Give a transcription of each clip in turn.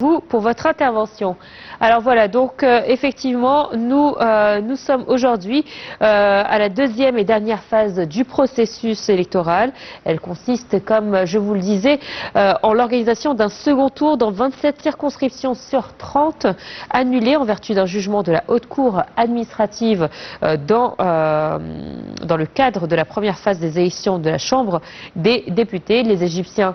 Vous pour votre intervention. Alors voilà, donc effectivement, nous sommes aujourd'hui à la deuxième et dernière phase du processus électoral. Elle consiste, comme je vous le disais, en l'organisation d'un second tour dans 27 circonscriptions sur 30 annulées en vertu d'un jugement de la Haute Cour administrative dans le cadre de la première phase des élections de la Chambre des députés. Les Égyptiens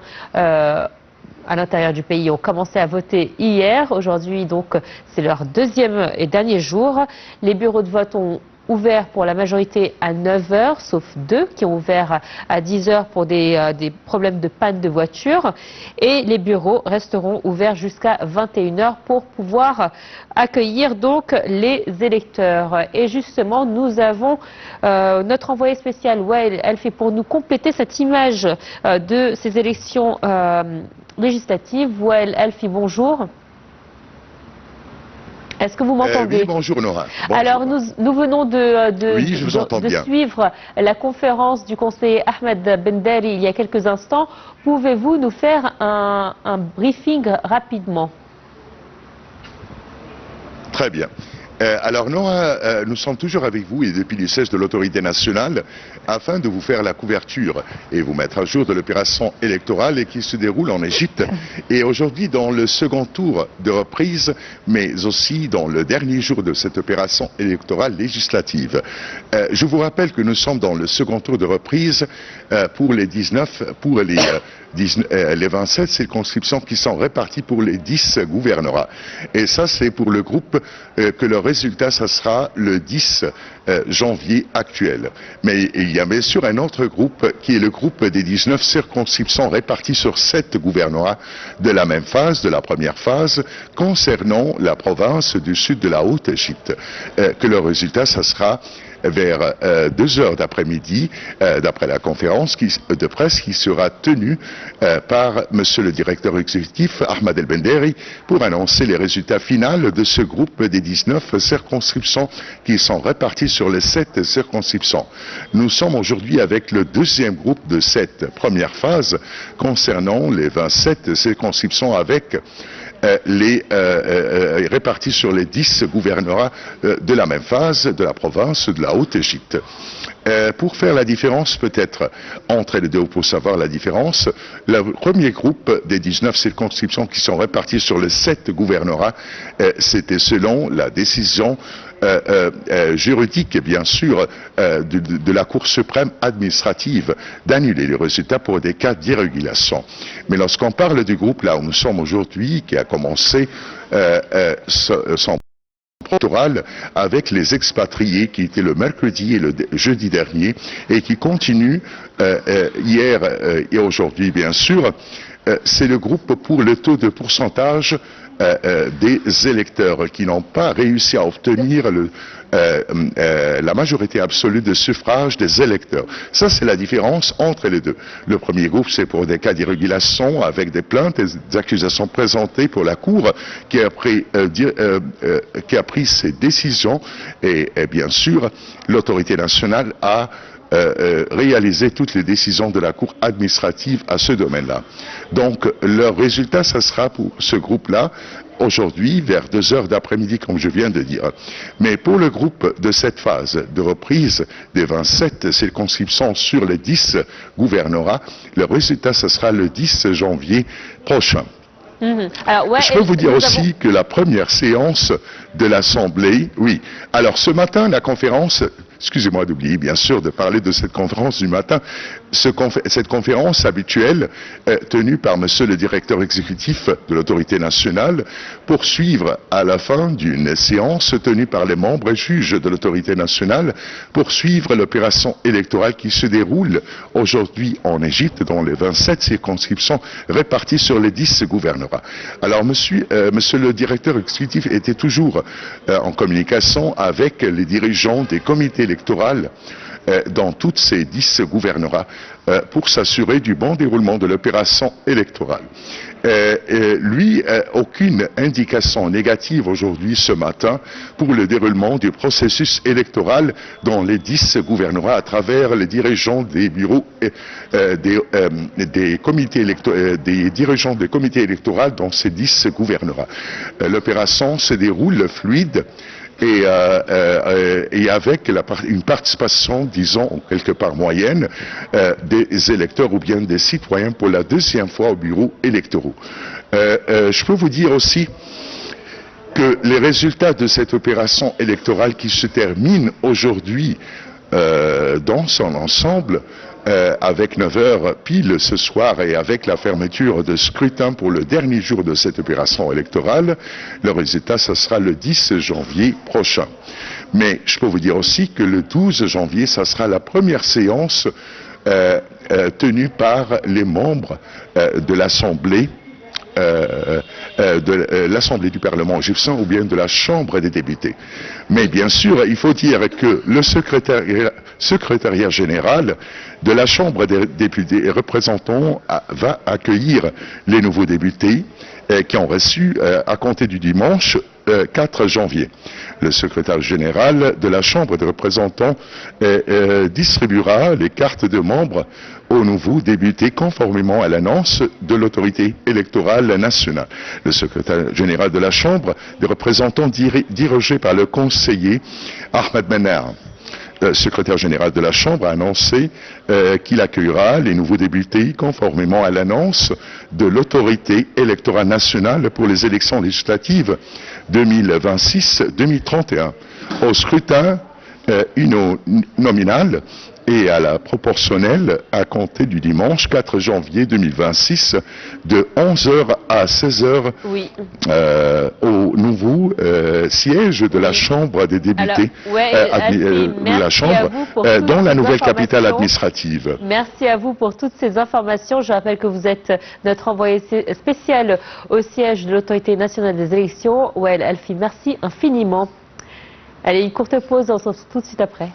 à l'intérieur du pays ont commencé à voter hier. Aujourd'hui, donc, c'est leur deuxième et dernier jour. Les bureaux de vote ont ouvert pour la majorité à 9 h, sauf deux qui ont ouvert à 10 h pour des problèmes de panne de voiture. Et les bureaux resteront ouverts jusqu'à 21 h pour pouvoir accueillir donc les électeurs. Et justement, nous avons notre envoyé spécial Wael Elfi pour nous compléter cette image de ces élections législative. Wael Elfi, bonjour. Est-ce que vous m'entendez? Oui, bonjour Nora. Bonjour. Alors nous venons de suivre la conférence du conseiller Ahmed Benderi il y a quelques instants. Pouvez-vous nous faire un briefing rapidement? Très bien. Alors Nora, nous sommes toujours avec vous et depuis le siège de l'autorité nationale afin de vous faire la couverture et vous mettre à jour de l'opération électorale qui se déroule en Égypte et aujourd'hui dans le second tour de reprise mais aussi dans le dernier jour de cette opération électorale législative. Je vous rappelle que nous sommes dans le second tour de reprise pour les 27 circonscriptions qui sont réparties pour les 10 gouvernorats. Et ça, c'est pour le groupe que le résultat, ça sera le 10 janvier actuel. Mais il y a bien sûr un autre groupe qui est le groupe des 19 circonscriptions réparties sur 7 gouvernorats de la même phase, de la première phase, concernant la province du sud de la Haute-Égypte. Que le résultat, ça sera vers 2 h d'après-midi, d'après la conférence de presse qui sera tenue par monsieur le directeur exécutif Ahmed El Benderi pour annoncer les résultats finaux de ce groupe des 19 circonscriptions qui sont réparties sur les 7 circonscriptions. Nous sommes aujourd'hui avec le deuxième groupe de cette première phase concernant les 27 circonscriptions avec répartis sur les 10 gouvernorats de la même phase de la province de la Haute-Égypte. Pour faire la différence peut-être entre les deux, pour savoir la différence, le premier groupe des 19 circonscriptions qui sont réparties sur les 7 gouvernorats, c'était selon la décision juridique, bien sûr, de la Cour suprême administrative d'annuler les résultats pour des cas d'irrégulation. Mais lorsqu'on parle du groupe là où nous sommes aujourd'hui, qui a commencé son électoral avec les expatriés qui étaient le mercredi et le jeudi dernier et qui continue hier et aujourd'hui bien sûr, c'est le groupe pour le taux de pourcentage des électeurs qui n'ont pas réussi à obtenir la majorité absolue de suffrage des électeurs. Ça, c'est la différence entre les deux. Le premier groupe, c'est pour des cas d'irrégulation avec des plaintes et des accusations présentées pour la Cour qui a pris ses décisions et bien sûr, l'autorité nationale a réaliser toutes les décisions de la Cour administrative à ce domaine-là. Donc, leur résultat, ça sera pour ce groupe-là, aujourd'hui, vers 2 h d'après-midi, comme je viens de dire. Mais pour le groupe de cette phase de reprise des 27 circonscriptions sur les 10 gouvernorats, le résultat, ça sera le 10 janvier prochain. Alors, ouais, je peux vous dire aussi que la première séance de l'Assemblée, oui. Alors ce matin, la conférence, excusez-moi d'oublier bien sûr de parler de cette conférence du matin, cette conférence habituelle tenue par monsieur le directeur exécutif de l'autorité nationale pour suivre à la fin d'une séance tenue par les membres et juges de l'autorité nationale pour suivre l'opération électorale qui se déroule aujourd'hui en Égypte dans les 27 circonscriptions réparties sur les 10 gouvernorats. Alors monsieur le directeur exécutif était toujours en communication avec les dirigeants des comités électoraux dans toutes ces 10 gouvernorats pour s'assurer du bon déroulement de l'opération électorale. lui, aucune indication négative aujourd'hui, ce matin, pour le déroulement du processus électoral dans les 10 gouvernorats à travers les dirigeants des bureaux, des dirigeants des comités électoraux dans ces 10 gouvernorats. L'opération se déroule fluide et avec une participation, disons, quelque part moyenne, des électeurs ou bien des citoyens pour la deuxième fois au bureau électoraux. Je peux vous dire aussi que les résultats de cette opération électorale qui se termine aujourd'hui dans son ensemble, avec 9 heures pile ce soir et avec la fermeture de scrutin pour le dernier jour de cette opération électorale, le résultat, ce sera le 10 janvier prochain. Mais je peux vous dire aussi que le 12 janvier, ça sera la première séance tenue par les membres de l'Assemblée l'Assemblée du Parlement égyptien ou bien de la Chambre des députés. Mais bien sûr, il faut dire que le secrétariat général de la Chambre des députés et représentants va accueillir les nouveaux députés qui ont reçu à compter du dimanche 4 janvier. Le secrétaire général de la Chambre des représentants distribuera les cartes de membres aux nouveaux députés conformément à l'annonce de l'autorité électorale nationale. Le secrétaire général de la Chambre des représentants dirigé par le conseiller Ahmed Menar, secrétaire général de la Chambre, a annoncé qu'il accueillera les nouveaux députés conformément à l'annonce de l'autorité électorale nationale pour les élections législatives 2026-2031 au scrutin uninominal et à la proportionnelle à compter du dimanche 4 janvier 2026 de 11h à 16h oui. Au nouveau siège de la Chambre des députés de la Chambre dans la nouvelle capitale administrative. Merci à vous pour toutes ces informations. Je rappelle que vous êtes notre envoyé spécial au siège de l'Autorité nationale des élections. Wael Alfi, merci infiniment. Allez, une courte pause, on se retrouve tout de suite après.